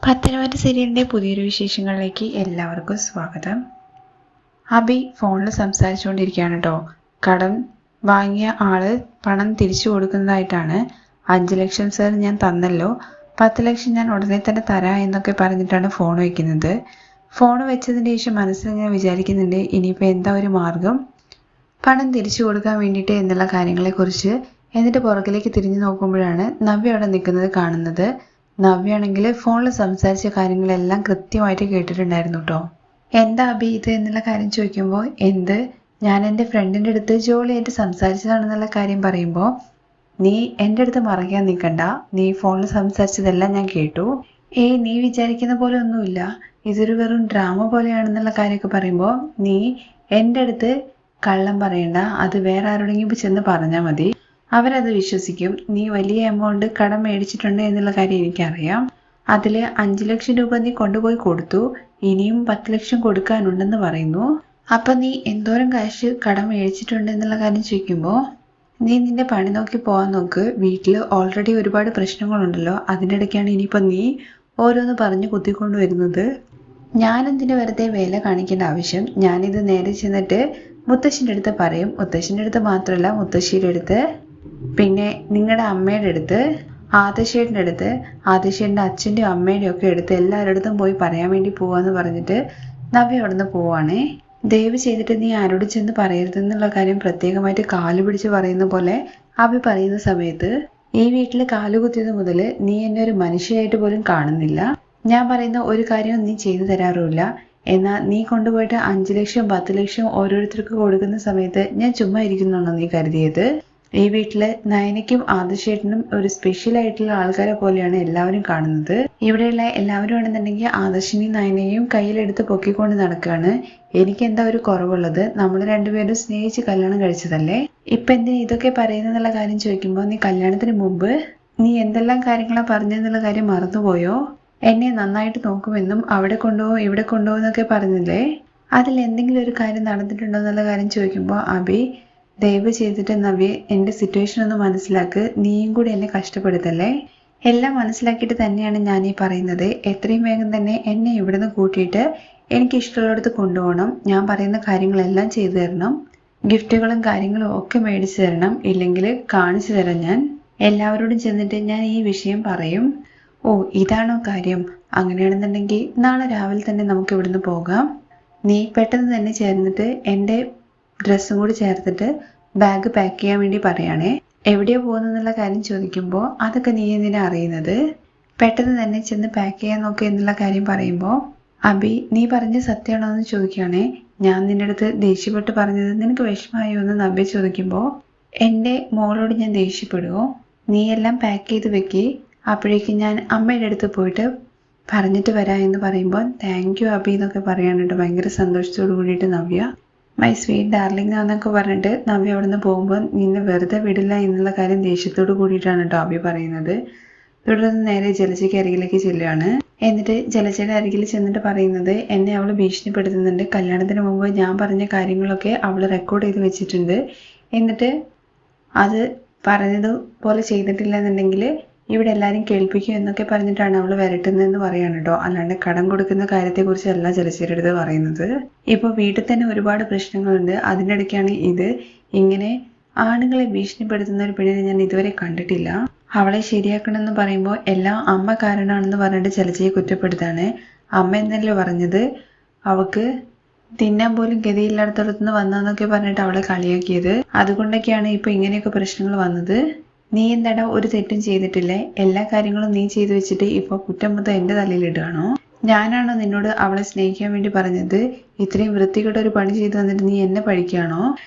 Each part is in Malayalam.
പത്തനംതിട്ട സീരിയലിൻ്റെ പുതിയൊരു വിശേഷങ്ങളിലേക്ക് എല്ലാവർക്കും സ്വാഗതം. അബി ഫോണിൽ സംസാരിച്ചുകൊണ്ടിരിക്കുകയാണ് കേട്ടോ. കടം വാങ്ങിയ ആള് പണം തിരിച്ചു കൊടുക്കുന്നതായിട്ടാണ്. 5 ലക്ഷം സർ ഞാൻ തന്നല്ലോ, 10 ലക്ഷം ഞാൻ ഉടനെ തന്നെ തരാം എന്നൊക്കെ പറഞ്ഞിട്ടാണ് ഫോൺ വയ്ക്കുന്നത്. ഫോൺ വെച്ചതിന് ശേഷം മനസ്സിൽ ഞാൻ വിചാരിക്കുന്നുണ്ട്, ഇനിയിപ്പോൾ എന്താ ഒരു മാർഗം പണം തിരിച്ചു കൊടുക്കാൻ വേണ്ടിയിട്ട് എന്നുള്ള കാര്യങ്ങളെക്കുറിച്ച്. എന്നിട്ട് പുറകിലേക്ക് തിരിഞ്ഞു നോക്കുമ്പോഴാണ് നവ്യ അവിടെ നിൽക്കുന്നത് കാണുന്നത്. നവ്യാണെങ്കിൽ ഫോണിൽ സംസാരിച്ച കാര്യങ്ങളെല്ലാം കൃത്യമായിട്ട് കേട്ടിട്ടുണ്ടായിരുന്നു കേട്ടോ. എന്താ അബി ഇത് എന്നുള്ള കാര്യം ചോദിക്കുമ്പോൾ, ഞാൻ എൻ്റെ ഫ്രണ്ടിൻ്റെ അടുത്ത് ജോളിയായിട്ട് സംസാരിച്ചതാണെന്നുള്ള കാര്യം പറയുമ്പോൾ, നീ എൻ്റെ അടുത്ത് മറയ്ക്കാൻ നിൽക്കണ്ട, നീ ഫോണിൽ സംസാരിച്ചതെല്ലാം ഞാൻ കേട്ടു. നീ വിചാരിക്കുന്ന പോലെ ഒന്നുമില്ല, ഇതൊരു വെറും ഡ്രാമ പോലെയാണെന്നുള്ള കാര്യമൊക്കെ പറയുമ്പോൾ, നീ എൻ്റെ അടുത്ത് കള്ളം പറയണ്ട, അത് വേറെ ആരോടെങ്കിലും ചെന്ന് പറഞ്ഞാൽ മതി, അവരത് വിശ്വസിക്കും. നീ വലിയ എമൗണ്ട് കടം മേടിച്ചിട്ടുണ്ട് എന്നുള്ള കാര്യം എനിക്കറിയാം. അതിൽ 5 ലക്ഷം രൂപ നീ കൊണ്ടുപോയി കൊടുത്തു, ഇനിയും 10 ലക്ഷം കൊടുക്കാനുണ്ടെന്ന് പറയുന്നു. അപ്പം നീ എന്തോരം കാശ് കടം മേടിച്ചിട്ടുണ്ട് എന്നുള്ള കാര്യം ചോദിക്കുമ്പോൾ, നീ നിന്റെ പണി നോക്കി പോകാൻ നോക്ക്, വീട്ടിൽ ഓൾറെഡി ഒരുപാട് പ്രശ്നങ്ങളുണ്ടല്ലോ, അതിനിടയ്ക്കാണ് ഇനിയിപ്പോൾ നീ ഓരോന്ന് പറഞ്ഞ് കുത്തിക്കൊണ്ട് വരുന്നത്. ഞാനെന്തിനു വെറുതെ വേല കാണിക്കേണ്ട ആവശ്യം? ഞാനിത് നേരെ ചെന്നിട്ട് മുത്തശ്ശിൻ്റെ അടുത്ത് പറയും. മുത്തശ്ശിൻ്റെ അടുത്ത് മാത്രമല്ല, മുത്തശ്ശിയുടെ അടുത്ത്, പിന്നെ നിങ്ങളുടെ അമ്മയുടെ അടുത്ത്, ആദർശേട്ടൻ്റെ അടുത്ത്, ആദർശേട്ടൻ്റെ അച്ഛൻ്റെയും അമ്മയുടെയും ഒക്കെ അടുത്ത് എല്ലാവരുടെ അടുത്തും പോയി പറയാൻ വേണ്ടി പോവാന്ന് പറഞ്ഞിട്ട് നവ്യ അവിടെ നിന്ന് പോവാണേ. ദയവ് ചെയ്തിട്ട് നീ ആരോട് ചെന്ന് പറയരുതെന്നുള്ള കാര്യം പ്രത്യേകമായിട്ട് കാല് പിടിച്ച് പറയുന്ന പോലെ അഭി പറയുന്ന സമയത്ത്, ഈ വീട്ടിൽ കാലുകുത്തിയത് മുതൽ നീ എന്നെ ഒരു മനുഷ്യയായിട്ട് പോലും കാണുന്നില്ല. ഞാൻ പറയുന്ന ഒരു കാര്യവും നീ ചെയ്തു തരാറുമില്ല. എന്നാൽ നീ കൊണ്ടുപോയിട്ട് 5 ലക്ഷം 10 ലക്ഷം ഓരോരുത്തർക്ക് കൊടുക്കുന്ന സമയത്ത് ഞാൻ ചുമ്മാ ഇരിക്കുന്നുണ്ടോ നീ കരുതിയത്? ഈ വീട്ടില് നയനയ്ക്കും ആദർശേട്ടനും ഒരു സ്പെഷ്യൽ ആയിട്ടുള്ള ആൾക്കാരെ പോലെയാണ് എല്ലാവരും കാണുന്നത്. ഇവിടെയുള്ള എല്ലാവരും ആണെന്നുണ്ടെങ്കിൽ ആദർശിനെയും നയനയും കയ്യിലെടുത്ത് പൊക്കിക്കൊണ്ട് നടക്കുകയാണ്. എനിക്ക് എന്താ ഒരു കുറവുള്ളത്? നമ്മൾ രണ്ടുപേരും സ്നേഹിച്ച് കല്യാണം കഴിച്ചതല്ലേ, ഇപ്പൊ എന്തിനാ ഇതൊക്കെ പറയുന്നുള്ള കാര്യം ചോദിക്കുമ്പോൾ, നീ കല്യാണത്തിന് മുമ്പ് നീ എന്തെല്ലാം കാര്യങ്ങളാ പറഞ്ഞെന്നുള്ള കാര്യം മറന്നുപോയോ? എന്നെ നന്നായിട്ട് നോക്കുമെന്നും അവിടെ കൊണ്ടുപോകും ഇവിടെ കൊണ്ടുപോകും എന്നൊക്കെ പറഞ്ഞില്ലേ, അതിൽ എന്തെങ്കിലും ഒരു കാര്യം നടന്നിട്ടുണ്ടോ എന്നുള്ള കാര്യം ചോദിക്കുമ്പോൾ, അബി ദയവ് ചെയ്തിട്ട് നവ്യ എൻ്റെ സിറ്റുവേഷൻ ഒന്ന് മനസ്സിലാക്ക്, നീയും കൂടി എന്നെ കഷ്ടപ്പെടുത്തല്ലേ. എല്ലാം മനസ്സിലാക്കിയിട്ട് തന്നെയാണ് ഞാൻ ഈ പറയുന്നത്. എത്രയും വേഗം തന്നെ എന്നെ ഇവിടുന്ന് കൂട്ടിയിട്ട് എനിക്ക് ഇഷ്ടമുള്ളിടത്ത് കൊണ്ടുപോകണം. ഞാൻ പറയുന്ന കാര്യങ്ങളെല്ലാം ചെയ്തു തരണം, ഗിഫ്റ്റുകളും കാര്യങ്ങളും ഒക്കെ മേടിച്ചു തരണം, ഇല്ലെങ്കിൽ കാണിച്ചു തരാം. ഞാൻ എല്ലാവരോടും ചെന്നിട്ട് ഞാൻ ഈ വിഷയം പറയും. ഓ, ഇതാണോ കാര്യം? അങ്ങനെയാണെന്നുണ്ടെങ്കിൽ നാളെ രാവിലെ തന്നെ നമുക്ക് ഇവിടുന്ന് പോകാം. നീ പെട്ടെന്ന് തന്നെ ചേർന്നിട്ട് എൻ്റെ ഡ്രസ്സും കൂടി ചേർത്തിട്ട് ബാഗ് പാക്ക് ചെയ്യാൻ വേണ്ടി പറയുകയാണേ. എവിടെയോ പോകുന്നെന്നുള്ള കാര്യം ചോദിക്കുമ്പോൾ, അതൊക്കെ നീ എന്തിനാ അറിയുന്നത്? പെട്ടെന്ന് തന്നെ ചെന്ന് പാക്ക് ചെയ്യാൻ നോക്കുക എന്നുള്ള കാര്യം പറയുമ്പോൾ, അബി നീ പറഞ്ഞ സത്യമാണോ എന്ന് ചോദിക്കുകയാണേ. ഞാൻ നിന്റെ അടുത്ത് ദേഷ്യപ്പെട്ട് പറഞ്ഞത് നിനക്ക് വിഷമമായോ എന്ന് നവ്യ ചോദിക്കുമ്പോൾ, എൻ്റെ മോളോട് ഞാൻ ദേഷ്യപ്പെടുമോ? നീ എല്ലാം പാക്ക് ചെയ്ത് വെക്കി, അപ്പോഴേക്കും ഞാൻ അമ്മയുടെ അടുത്ത് പോയിട്ട് പറഞ്ഞിട്ട് വരാം എന്ന് പറയുമ്പോൾ, താങ്ക് യു അബി എന്നൊക്കെ പറയാനുണ്ട് ഭയങ്കര സന്തോഷത്തോട് കൂടിയിട്ട് നവ്യ. മൈ സ്വീറ്റ് ഡാർലിംഗ് എന്നൊക്കെ പറഞ്ഞിട്ട് നവ്യ അവിടെ നിന്ന് പോകുമ്പോൾ, നിന്നെ വെറുതെ വിടില്ല എന്നുള്ള കാര്യം ദേഷ്യത്തോട് കൂടിയിട്ടാണ് കേട്ടോ അബി പറയുന്നത്. തുടർന്ന് നേരെ ജലജയ്ക്ക് അരികിലേക്ക് ചെല്ലുകയാണ്. എന്നിട്ട് ജലജയുടെ അരികിൽ ചെന്നിട്ട് പറയുന്നത്, എന്നെ അവൾ ഭീഷണിപ്പെടുത്തുന്നുണ്ട്, കല്യാണത്തിന് മുമ്പ് ഞാൻ പറഞ്ഞ കാര്യങ്ങളൊക്കെ അവൾ റെക്കോർഡ് ചെയ്ത് വെച്ചിട്ടുണ്ട്, എന്നിട്ട് അത് പറഞ്ഞതുപോലെ ചെയ്തിട്ടില്ല എന്നുണ്ടെങ്കിൽ ഇവിടെ എല്ലാവരും കേൾപ്പിക്കും എന്നൊക്കെ പറഞ്ഞിട്ടാണ് അവൾ വരട്ടുന്നതെന്ന് പറയാണ് കേട്ടോ. അല്ലാണ്ട് കടം കൊടുക്കുന്ന കാര്യത്തെക്കുറിച്ച് അല്ല ജലജയുടെ അടുത്ത് പറയുന്നത്. ഇപ്പോൾ വീട്ടിൽ തന്നെ ഒരുപാട് പ്രശ്നങ്ങളുണ്ട്, അതിനിടയ്ക്കാണ് ഇത്. ഇങ്ങനെ ആണുങ്ങളെ ഭീഷണിപ്പെടുത്തുന്ന ഒരു പെണ്ണിനെ ഞാൻ ഇതുവരെ കണ്ടിട്ടില്ല. അവളെ ശരിയാക്കണമെന്ന് പറയുമ്പോൾ എല്ലാം അമ്മ കാരണമാണെന്ന് പറഞ്ഞിട്ട് ജലജയെ കുറ്റപ്പെടുത്താണ്. അമ്മ എന്നല്ലേ പറഞ്ഞത്, അവൾക്ക് തിന്നാൻ പോലും ഗതിയില്ലാത്തടത്തുനിന്ന് വന്നതെന്നൊക്കെ പറഞ്ഞിട്ട് അവളെ കളിയാക്കിയത്. അതുകൊണ്ടൊക്കെയാണ് ഇപ്പൊ ഇങ്ങനെയൊക്കെ പ്രശ്നങ്ങൾ വന്നത്. നീ എന്താടാ ഒരു തെറ്റും ചെയ്തിട്ടില്ലേ? എല്ലാ കാര്യങ്ങളും നീ ചെയ്തു വെച്ചിട്ട് ഇപ്പോൾ കുറ്റം മൊത്തം എൻ്റെ തലയിലിടുകയാണോ? ഞാനാണോ നിന്നോട് അവളെ സ്നേഹിക്കാൻ വേണ്ടി പറഞ്ഞത്? ഇത്രയും വൃത്തികെട്ട ഒരു പണി ചെയ്തു വന്നിട്ട് നീ എന്നെ പഴിക്കുകയാണോ?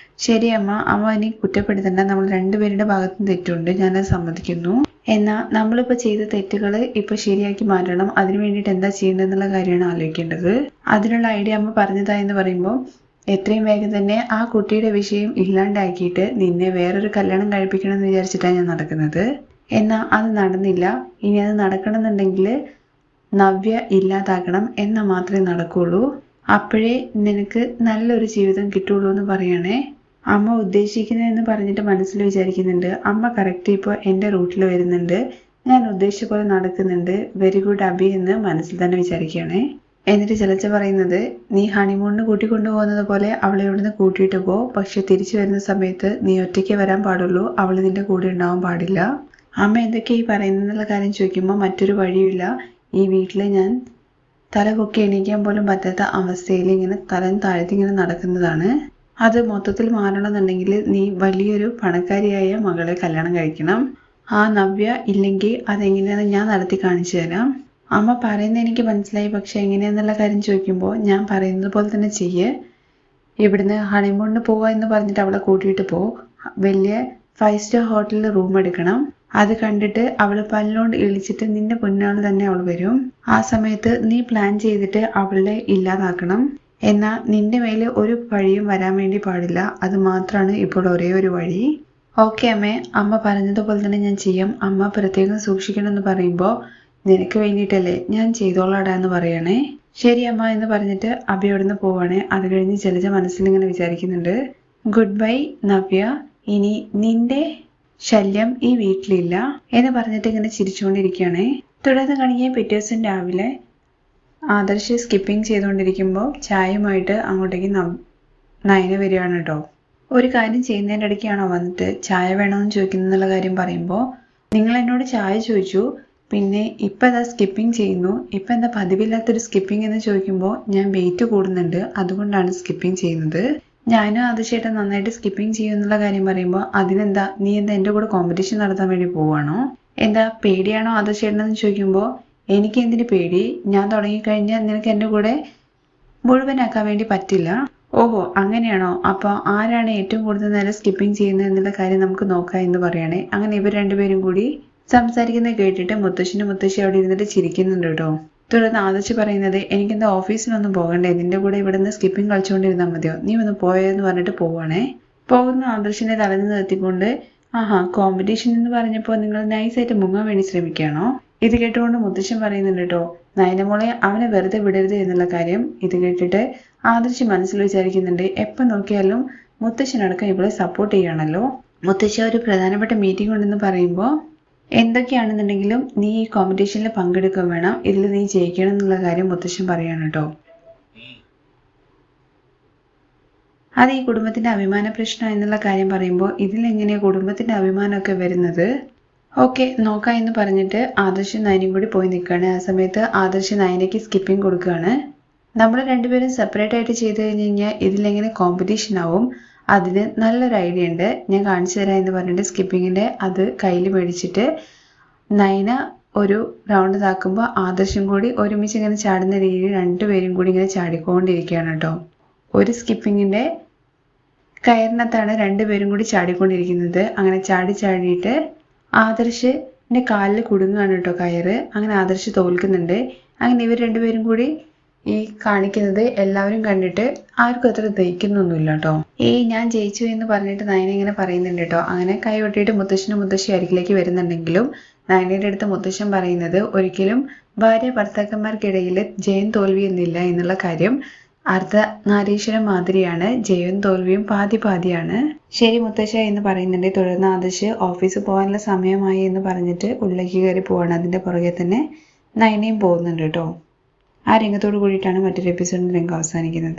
ശരി അമ്മ ഇനി കുറ്റപ്പെടുത്തണ്ട, നമ്മൾ രണ്ടുപേരുടെ ഭാഗത്തും തെറ്റുണ്ട്, ഞാനത് സമ്മതിക്കുന്നു. എന്നാൽ നമ്മളിപ്പോൾ ചെയ്ത തെറ്റുകൾ ഇപ്പോൾ ശരിയാക്കി മാറ്റണം. അതിനു വേണ്ടിയിട്ട് എന്താ ചെയ്യേണ്ടതെന്നുള്ള കാര്യമാണ് ആലോചിക്കേണ്ടത്. അതിനുള്ള ഐഡിയ അമ്മ പറഞ്ഞതായെന്ന് പറയുമ്പോൾ, എത്രയും വേഗം തന്നെ ആ കുട്ടിയുടെ വിഷയം ഇല്ലാണ്ടാക്കിയിട്ട് നിന്നെ വേറൊരു കല്യാണം കഴിപ്പിക്കണം എന്ന് വിചാരിച്ചിട്ടാണ് ഞാൻ നടക്കുന്നത്. എന്നാൽ അത് നടന്നില്ല. ഇനി അത് നടക്കണമെന്നുണ്ടെങ്കിൽ നവ്യ ഇല്ലാതാക്കണം, എന്നാൽ മാത്രമേ നടക്കുള്ളൂ. അപ്പോഴേ നിനക്ക് നല്ലൊരു ജീവിതം കിട്ടുള്ളൂ എന്ന് പറയണേ. അമ്മ ഉദ്ദേശിക്കുന്നതെന്ന് പറഞ്ഞിട്ട് മനസ്സിൽ വിചാരിക്കുന്നുണ്ട്, അമ്മ കറക്റ്റ് ഇപ്പോൾ എൻ്റെ റൂട്ടിൽ വരുന്നുണ്ട്, ഞാൻ ഉദ്ദേശിച്ച പോലെ നടക്കുന്നുണ്ട്, വെരി ഗുഡ് അബി എന്ന് മനസ്സിൽ തന്നെ വിചാരിക്കുകയാണേ. എന്നിട്ട് ചിലച്ച പറയുന്നത്, നീ ഹണിമൂണിന് കൂട്ടിക്കൊണ്ടുപോകുന്നത് പോലെ അവളെ ഇവിടുന്ന് കൂട്ടിയിട്ട് പോ, പക്ഷെ തിരിച്ചു വരുന്ന സമയത്ത് നീ ഒറ്റയ്ക്ക് വരാൻ പാടുള്ളൂ, അവൾ നിന്റെ കൂടെ ഉണ്ടാവാൻ പാടില്ല. അമ്മ എന്തൊക്കെയാ ഈ പറയുന്നുള്ള കാര്യം ചോദിക്കുമ്പോൾ മറ്റൊരു വഴിയില്ല, ഈ വീട്ടിൽ ഞാൻ തല പൊക്കി എണീക്കാൻ പോലും പറ്റാത്ത അവസ്ഥയിൽ ഇങ്ങനെ തലം താഴ്ത്തി ഇങ്ങനെ നടക്കുന്നതാണ്. അത് മൊത്തത്തിൽ മാറണമെന്നുണ്ടെങ്കിൽ നീ വലിയൊരു പണക്കാരിയായ മകളെ കല്യാണം കഴിക്കണം. ആ നവ്യ ഇല്ലെങ്കിൽ അതെങ്ങനെയാണെന്ന് ഞാൻ നടത്തി കാണിച്ചു തരാം. അമ്മ പറയുന്നത് എനിക്ക് മനസ്സിലായി, പക്ഷെ എങ്ങനെയാന്നുള്ള കാര്യം ചോദിക്കുമ്പോൾ ഞാൻ പറയുന്നത് പോലെ തന്നെ ചെയ്യ്. ഇവിടുന്ന് ഹണിമൂണിന് പോവാ എന്ന് പറഞ്ഞിട്ട് അവളെ കൂട്ടിയിട്ട് പോ. വലിയ 5 സ്റ്റാർ ഹോട്ടലിൽ റൂം എടുക്കണം. അത് കണ്ടിട്ട് അവള് പല്ലുകൊണ്ട് ഇളിച്ചിട്ട് നിന്റെ മുന്നാൾ തന്നെ അവൾ വരും. ആ സമയത്ത് നീ പ്ലാൻ ചെയ്തിട്ട് അവളെ ഇല്ലാതാക്കണം. എന്നാൽ നിന്റെ മേലെ ഒരു വഴിയും വരാൻ വേണ്ടി പാടില്ല. അത് മാത്രമാണ് ഇപ്പോൾ ഒരേ ഒരു വഴി. ഓക്കെ അമ്മേ, അമ്മ പറഞ്ഞതുപോലെ തന്നെ ഞാൻ ചെയ്യാം. അമ്മ പ്രത്യേകം സൂക്ഷിക്കണം എന്ന് പറയുമ്പോൾ നിനക്ക് വേണ്ടിയിട്ടല്ലേ, ഞാൻ ചെയ്തോളാടാ എന്ന് പറയണേ. ശരി അമ്മ എന്ന് പറഞ്ഞിട്ട് അഭി അവിടുന്ന് പോവാണേ. അത് കഴിഞ്ഞ് ജലജ മനസ്സിലിങ്ങനെ വിചാരിക്കുന്നുണ്ട്, ഗുഡ് ബൈ നവ്യ, ഇനി നിന്റെ ശല്യം ഈ വീട്ടിലില്ല എന്ന് പറഞ്ഞിട്ട് ഇങ്ങനെ ചിരിച്ചുകൊണ്ടിരിക്കുകയാണേ. തുടർന്ന് കാണിക്കാൻ പിറ്റേ ദിവസം രാവിലെ ആദർശ് സ്കിപ്പിംഗ് ചെയ്തുകൊണ്ടിരിക്കുമ്പോൾ ചായയുമായിട്ട് അങ്ങോട്ടേക്ക് നയന വരികയാണ് കേട്ടോ. ഒരു കാര്യം ചെയ്യുന്നതിൻ്റെ ഇടയ്ക്കാണോ വന്നിട്ട് ചായ വേണമെന്ന് ചോദിക്കുന്നുള്ള കാര്യം പറയുമ്പോൾ, നിങ്ങൾ എന്നോട് ചായ ചോദിച്ചു, പിന്നെ ഇപ്പം എന്താ സ്കിപ്പിംഗ് ചെയ്യുന്നു, ഇപ്പം എന്താ പതിവില്ലാത്തൊരു സ്കിപ്പിംഗ് എന്ന് ചോദിക്കുമ്പോൾ ഞാൻ വെയിറ്റ് കൂടുന്നുണ്ട്, അതുകൊണ്ടാണ് സ്കിപ്പിംഗ് ചെയ്യുന്നത്. ഞാനും ആദർശേട്ടൻ നന്നായിട്ട് സ്കിപ്പിംഗ് ചെയ്യുന്നുള്ള കാര്യം പറയുമ്പോൾ, അതിനെന്താ, നീ എന്താ എൻ്റെ കൂടെ കോമ്പറ്റീഷൻ നടത്താൻ വേണ്ടി പോവാണോ, എന്താ പേടിയാണോ ആദർശേട്ടനെന്ന് ചോദിക്കുമ്പോൾ, എനിക്ക് എന്തിന് പേടി, ഞാൻ തുടങ്ങിക്കഴിഞ്ഞാൽ നിനക്ക് എൻ്റെ കൂടെ മുഴുവനാക്കാൻ വേണ്ടി പറ്റില്ല. ഓഹോ അങ്ങനെയാണോ, അപ്പോൾ ആരാണ് ഏറ്റവും കൂടുതൽ നേരം സ്കിപ്പിംഗ് ചെയ്യുന്നത് എന്നുള്ള കാര്യം നമുക്ക് നോക്കാം എന്ന് പറയണേ. അങ്ങനെ ഇവർ രണ്ടുപേരും കൂടി സംസാരിക്കുന്നത് കേട്ടിട്ട് മുത്തശ്ശി അവിടെ ഇരുന്നിട്ട് ചിരിക്കുന്നുണ്ട് കേട്ടോ. തുടർന്ന് ആദർശ് പറയുന്നത്, എനിക്കെന്താ ഓഫീസിലൊന്നും പോകണ്ടേ, നിന്റെ കൂടെ ഇവിടെ നിന്ന് സ്കിപ്പിംഗ് കളിച്ചുകൊണ്ടിരുന്നാൽ മതിയോ, നീ ഒന്ന് പോയെന്ന് പറഞ്ഞിട്ട് പോവാണേ. പോകുന്ന ആദർശിനെ തലന്ന് നിർത്തിക്കൊണ്ട്, ആഹാ കോമ്പറ്റീഷൻ എന്ന് പറഞ്ഞപ്പോൾ നിങ്ങൾ നൈസായിട്ട് മുങ്ങാൻ വേണ്ടി ശ്രമിക്കുകയാണോ. ഇത് കേട്ടുകൊണ്ട് മുത്തശ്ശൻ പറയുന്നുണ്ട് കേട്ടോ, നയനമോളെ അവനെ വെറുതെ വിടരുത് എന്നുള്ള കാര്യം. ഇത് കേട്ടിട്ട് ആദർശ് മനസ്സിൽ വിചാരിക്കുന്നുണ്ട്, എപ്പം നോക്കിയാലും മുത്തശ്ശനടക്കം ഇവളെ സപ്പോർട്ട് ചെയ്യുകയാണല്ലോ. മുത്തശ്ശ ഒരു പ്രധാനപ്പെട്ട മീറ്റിംഗ് ഉണ്ടെന്ന് പറയുമ്പോൾ, എന്തൊക്കെയാണെന്നുണ്ടെങ്കിലും നീ ഈ കോമ്പറ്റീഷനിൽ പങ്കെടുക്കുക വേണം, ഇതിൽ നീ ജയിക്കണം എന്നുള്ള കാര്യം മുത്തശ്ശൻ പറയാണ് കേട്ടോ. അത് ഈ കുടുംബത്തിന്റെ അഭിമാന പ്രശ്നം എന്നുള്ള കാര്യം പറയുമ്പോൾ, ഇതിലെങ്ങനെയാ കുടുംബത്തിന്റെ അഭിമാനമൊക്കെ വരുന്നത്. ഓക്കെ നോക്കാം എന്ന് പറഞ്ഞിട്ട് ആദർശ് നയനയും കൂടി പോയി നിൽക്കുകയാണ്. ആ സമയത്ത് ആദർശ് നയനയ്ക്ക് സ്കിപ്പിംഗ് കൊടുക്കുകയാണ്. നമ്മൾ രണ്ടുപേരും സെപ്പറേറ്റ് ആയിട്ട് ചെയ്ത് കഴിഞ്ഞ് കഴിഞ്ഞാൽ ഇതിലെങ്ങനെ കോമ്പറ്റീഷൻ ആവും, അതിന് നല്ലൊരു ഐഡിയ ഉണ്ട്, ഞാൻ കാണിച്ചു തരാം എന്ന് പറഞ്ഞിട്ട് സ്കിപ്പിങ്ങിൻ്റെ അത് കയ്യിൽ മേടിച്ചിട്ട് നയന ഒരു റൗണ്ട് ഇതാക്കുമ്പോൾ ആദർശം കൂടി ഒരുമിച്ച് ഇങ്ങനെ ചാടുന്ന രീതിയിൽ രണ്ടുപേരും കൂടി ഇങ്ങനെ ചാടിക്കൊണ്ടിരിക്കുകയാണ് കേട്ടോ. ഒരു സ്കിപ്പിങ്ങിൻ്റെ കയറിനകത്താണ് രണ്ടുപേരും കൂടി ചാടിക്കൊണ്ടിരിക്കുന്നത്. അങ്ങനെ ചാടിയിട്ട് ആദർശിൻ്റെ കാലിൽ കുടുങ്ങുകയാണ് കേട്ടോ കയറ്. അങ്ങനെ ആദർശ് തോൽക്കുന്നുണ്ട്. അങ്ങനെ ഇവർ രണ്ടുപേരും കൂടി ഈ കാണിക്കുന്നത് എല്ലാവരും കണ്ടിട്ട് ആർക്കും അത്ര ദഹിക്കുന്നൊന്നുമില്ല കേട്ടോ. ഞാൻ ജയിച്ചു എന്ന് പറഞ്ഞിട്ട് നയന ഇങ്ങനെ പറയുന്നുണ്ട് കേട്ടോ. അങ്ങനെ കൈ കൊട്ടിയിട്ട് മുത്തശ്ശി അരികിലേക്ക് വരുന്നുണ്ടെങ്കിലും നയനയുടെ അടുത്ത് മുത്തശ്ശൻ പറയുന്നത്, ഒരിക്കലും ഭാര്യ ഭർത്താക്കന്മാർക്കിടയിൽ ജയം തോൽവി എന്നില്ല എന്നുള്ള കാര്യം അർദ്ധനാരീശ്വരം മാതിരിയാണ്, ജയവും തോൽവിയും പാതിയാണ്. ശരി മുത്തശ്ശ എന്ന് പറയുന്നുണ്ട്. തുടർന്ന് ആദർശ് ഓഫീസിൽ പോകാനുള്ള സമയമായി എന്ന് പറഞ്ഞിട്ട് ഉള്ളിലേക്ക് കയറി പോവാണ്. അതിന്റെ പുറകെ തന്നെ നയനയും പോകുന്നുണ്ട് കേട്ടോ. ആ രംഗത്തോട് കൂടിയിട്ടാണ് മറ്റൊരു എപ്പിസോഡിന്റെ രംഗം അവസാനിക്കുന്നത്.